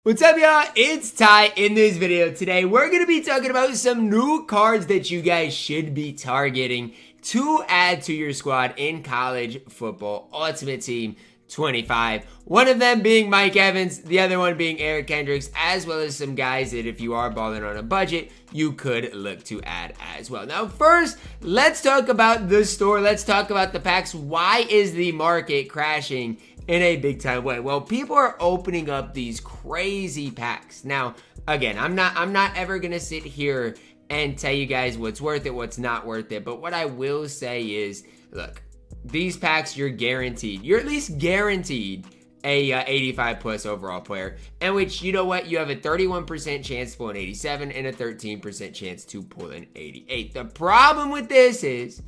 What's up, y'all? It's Ty. In this video today, we're going to be talking about some new cards that you guys should be targeting to add to your squad in college football Ultimate Team 25. One of them being Mike Evans, the other one being Eric Kendricks, as well as some guys that if you are balling on a budget, you could look to add as well. Now, first, let's talk about the store. Let's talk about the packs. Why is the market crashing in a big time way? Well, people are opening up these crazy packs. Now, again, I'm not ever gonna sit here and tell you guys what's worth it, what's not worth it. But what I will say is, look, these packs, you're at least guaranteed a 85 plus overall player, and which, you know what, you have a 31% chance to pull an 87 and a 13% chance to pull an 88. The problem with this is,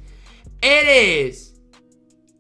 it is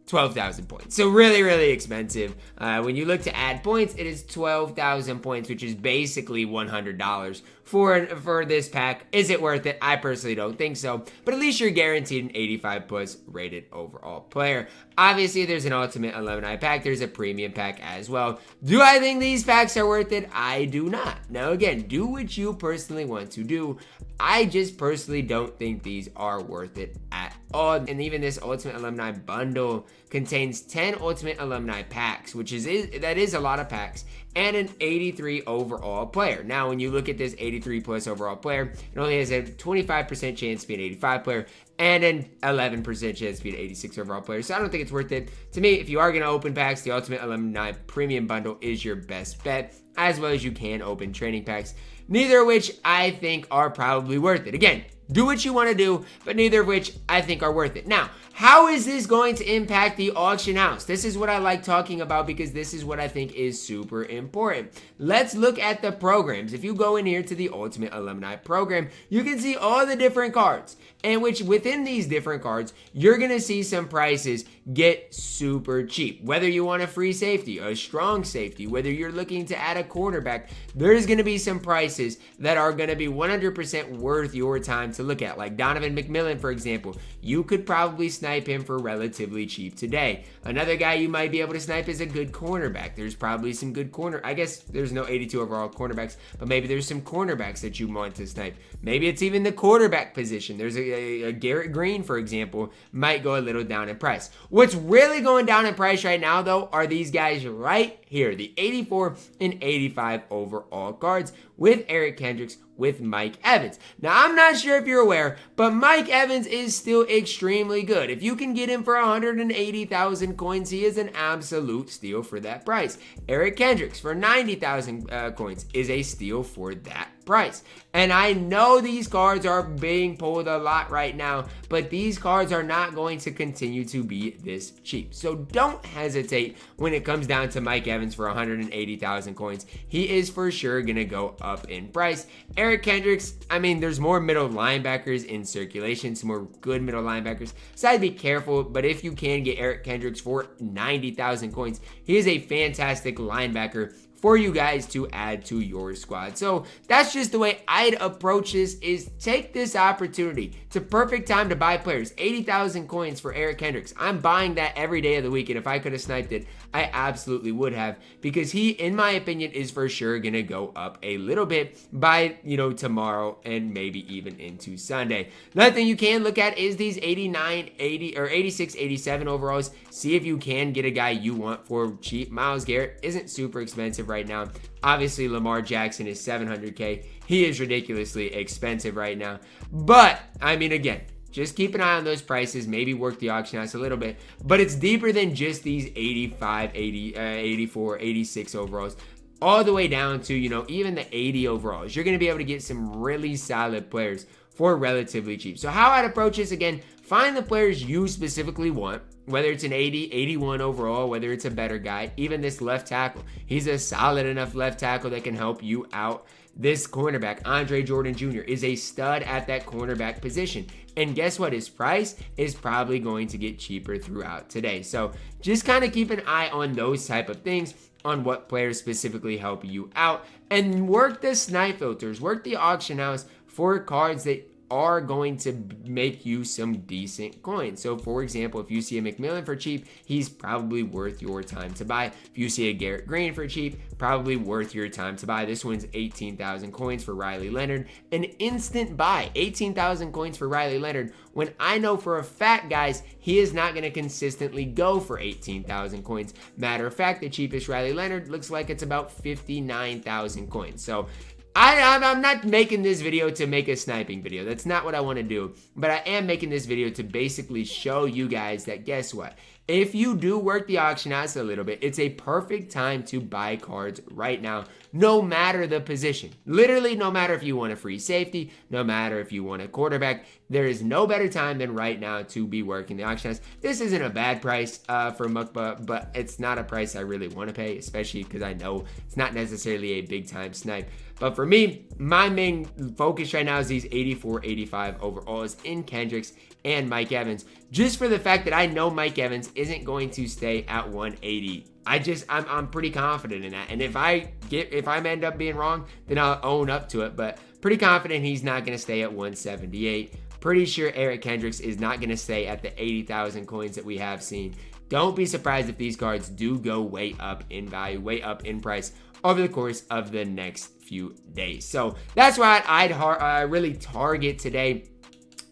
12,000 points. So really, really expensive. When you look to add points, it is 12,000 points, which is basically $100 for this pack. Is it worth it? I personally don't think so, but at least you're guaranteed an 85 plus rated overall player. Obviously, there's an Ultimate Alumni pack. There's a Premium pack as well. Do I think these packs are worth it? I do not. Now, again, do what you personally want to do. I just personally don't think these are worth it at all. And even this Ultimate Alumni bundle contains 10 Ultimate Alumni packs, which that is a lot of packs, and an 83 overall player. Now, when you look at this 83 plus overall player, it only has a 25% chance to be an 85 player and an 11% chance to be an 86 overall player. So I don't think it's worth it. To me, if you are going to open packs, the Ultimate Alumni Premium Bundle is your best bet, as well as you can open training packs, neither of which I think are probably worth it. Again, do what you want to do, but neither of which I think are worth it. Now, how is this going to impact the auction house? This is what I like talking about because this is what I think is super important. Let's look at the programs. If you go in here to the Ultimate Alumni program, you can see all the different cards, and which within these different cards, you're going to see some prices get super cheap. Whether you want a free safety, a strong safety, whether you're looking to add a cornerback, there's going to be some prices that are going to be 100% worth your time to look at. Like Donovan McMillan, for example, you could probably snipe him for relatively cheap today. Another guy you might be able to snipe is a good cornerback. There's probably some good I guess there's no 82 overall cornerbacks, but maybe there's some cornerbacks that you want to snipe. Maybe it's even the quarterback position. There's a Garrett Green, for example, might go a little down in price. What's really going down in price right now, though, are these guys right here, the 84 and 85 overall cards with Eric Kendricks, with Mike Evans. Now, I'm not sure if you're aware, but Mike Evans is still extremely good. If you can get him for 180,000 coins, he is an absolute steal for that price. Eric Kendricks for 90,000 coins is a steal for that price. And I know these cards are being pulled a lot right now, but these cards are not going to continue to be this cheap. So don't hesitate when it comes down to Mike Evans for 180,000 coins. He is for sure going to go up in price. Eric Kendricks, I mean, there's more middle linebackers in circulation, some more good middle linebackers, so I'd be careful, but if you can get Eric Kendricks for 90,000 coins, he is a fantastic linebacker for you guys to add to your squad. So that's just the way I'd approach this, is take this opportunity. It's a perfect time to buy players. 80,000 coins for Eric Kendricks. I'm buying that every day of the week, and if I could have sniped it, I absolutely would have, because he, in my opinion, is for sure going to go up a little bit by, tomorrow and maybe even into Sunday. Another thing you can look at is these 89, 80, or 86, 87 overalls. See if you can get a guy you want for cheap. Myles Garrett isn't super expensive right now. Obviously, Lamar Jackson is 700K. He is ridiculously expensive right now. But, I mean, again, just keep an eye on those prices, maybe work the auction house a little bit, but it's deeper than just these 85, 80, 84, 86 overalls, all the way down to, even the 80 overalls. You're going to be able to get some really solid players for relatively cheap. So how I'd approach this, again, find the players you specifically want, whether it's an 80, 81 overall, whether it's a better guy, even this left tackle. He's a solid enough left tackle that can help you out. This cornerback, Andre Jordan Jr., is a stud at that cornerback position. And guess what? His price is probably going to get cheaper throughout today. So just kind of keep an eye on those type of things, on what players specifically help you out, and work the snipe filters, work the auction house for cards that are going to make you some decent coins. So for example, if you see a McMillan for cheap, he's probably worth your time to buy. If you see a Garrett Green for cheap, probably worth your time to buy. This one's 18,000 coins for Riley Leonard. An instant buy, 18,000 coins for Riley Leonard, when I know for a fact, guys, he is not going to consistently go for 18,000 coins. Matter of fact, the cheapest Riley Leonard looks like it's about 59,000 coins. So I'm not making this video to make a sniping video. That's not what I want to do. But I am making this video to basically show you guys that, guess what? If you do work the auction house a little bit, it's a perfect time to buy cards right now, no matter the position. Literally, no matter if you want a free safety, no matter if you want a quarterback, there is no better time than right now to be working the auction house. This isn't a bad price for Mukba, but it's not a price I really want to pay, especially because I know it's not necessarily a big time snipe. But for me, my main focus right now is these 84, 85 overalls in Kendricks and Mike Evans, just for the fact that I know Mike Evans isn't going to stay at 180. I'm pretty confident in that. And if I end up being wrong, then I'll own up to it. But pretty confident he's not going to stay at 178. Pretty sure Eric Kendricks is not going to stay at the 80,000 coins that we have seen. Don't be surprised if these cards do go way up in value, way up in price over the course of the next few days. So that's why I'd really target today.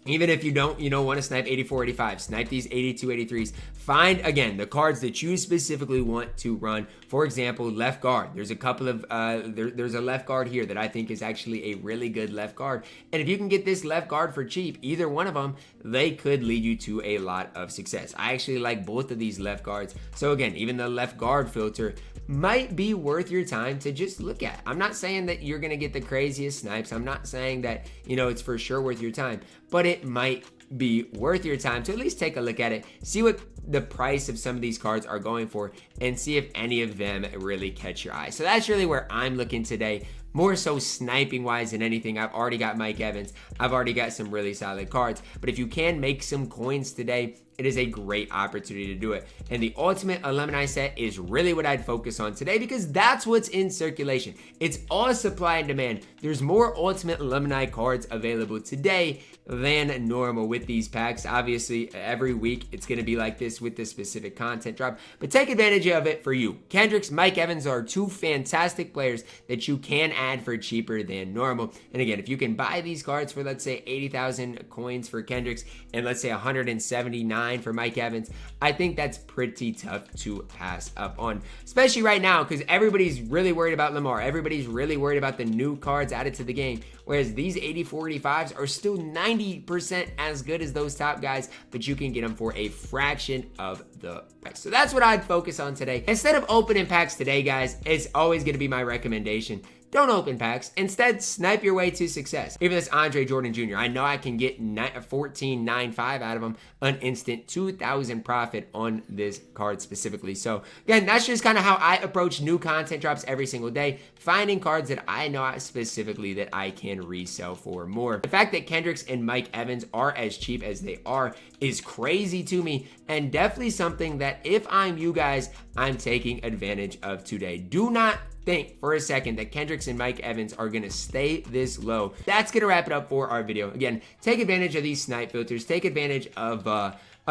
Even if you don't, want to snipe 84, 85, snipe these 82, 83s. Find, again, the cards that you specifically want to run. For example, left guard. There's a couple of, there's a left guard here that I think is actually a really good left guard. And if you can get this left guard for cheap, either one of them, they could lead you to a lot of success. I actually like both of these left guards. So again, even the left guard filter might be worth your time to just look at. I'm not saying that you're going to get the craziest snipes. I'm not saying that, it's for sure worth your time, but it might be worth your time to at least take a look at it, see what the price of some of these cards are going for, and see if any of them really catch your eye. So that's really where I'm looking today, more so sniping wise than anything. I've already got Mike Evans. I've already got some really solid cards, but if you can make some coins today, it is a great opportunity to do it. And the ultimate alumni set is really what I'd focus on today, because that's what's in circulation. It's all supply and demand. There's more ultimate alumni cards available today than normal with these packs. Obviously, every week it's going to be like this with this specific content drop, but take advantage of it for you. Kendricks, Mike Evans are two fantastic players that you can add for cheaper than normal. And again, if you can buy these cards for, let's say, 80,000 coins for Kendricks and let's say 179 for Mike Evans, I think that's pretty tough to pass up on, especially right now, because everybody's really worried about Lamar. Everybody's really worried about the new cards added to the game, whereas these 84, 85s are still 90% as good as those top guys, but you can get them for a fraction of the price. So that's what I'd focus on today. Instead of opening packs today, guys, it's always going to be my recommendation. Don't open packs. Instead, snipe your way to success. Even this Andre Jordan Jr., I know I can get 14.95 out of him, an instant 2,000 profit on this card specifically. So again, that's just kind of how I approach new content drops every single day, finding cards that I know specifically that I can resell for more. The fact that Kendricks and Mike Evans are as cheap as they are is crazy to me, and definitely something that if I'm you guys, I'm taking advantage of today. Do not think for a second that Kendricks and Mike Evans are going to stay this low. That's going to wrap it up for our video. Again, take advantage of these snipe filters. Take advantage of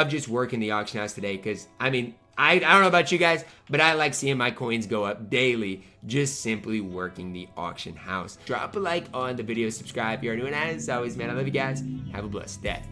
just working the auction house today, because, I mean, I don't know about you guys, but I like seeing my coins go up daily just simply working the auction house. Drop a like on the video, subscribe if you are new, and as always, man, I love you guys. Have a blessed day.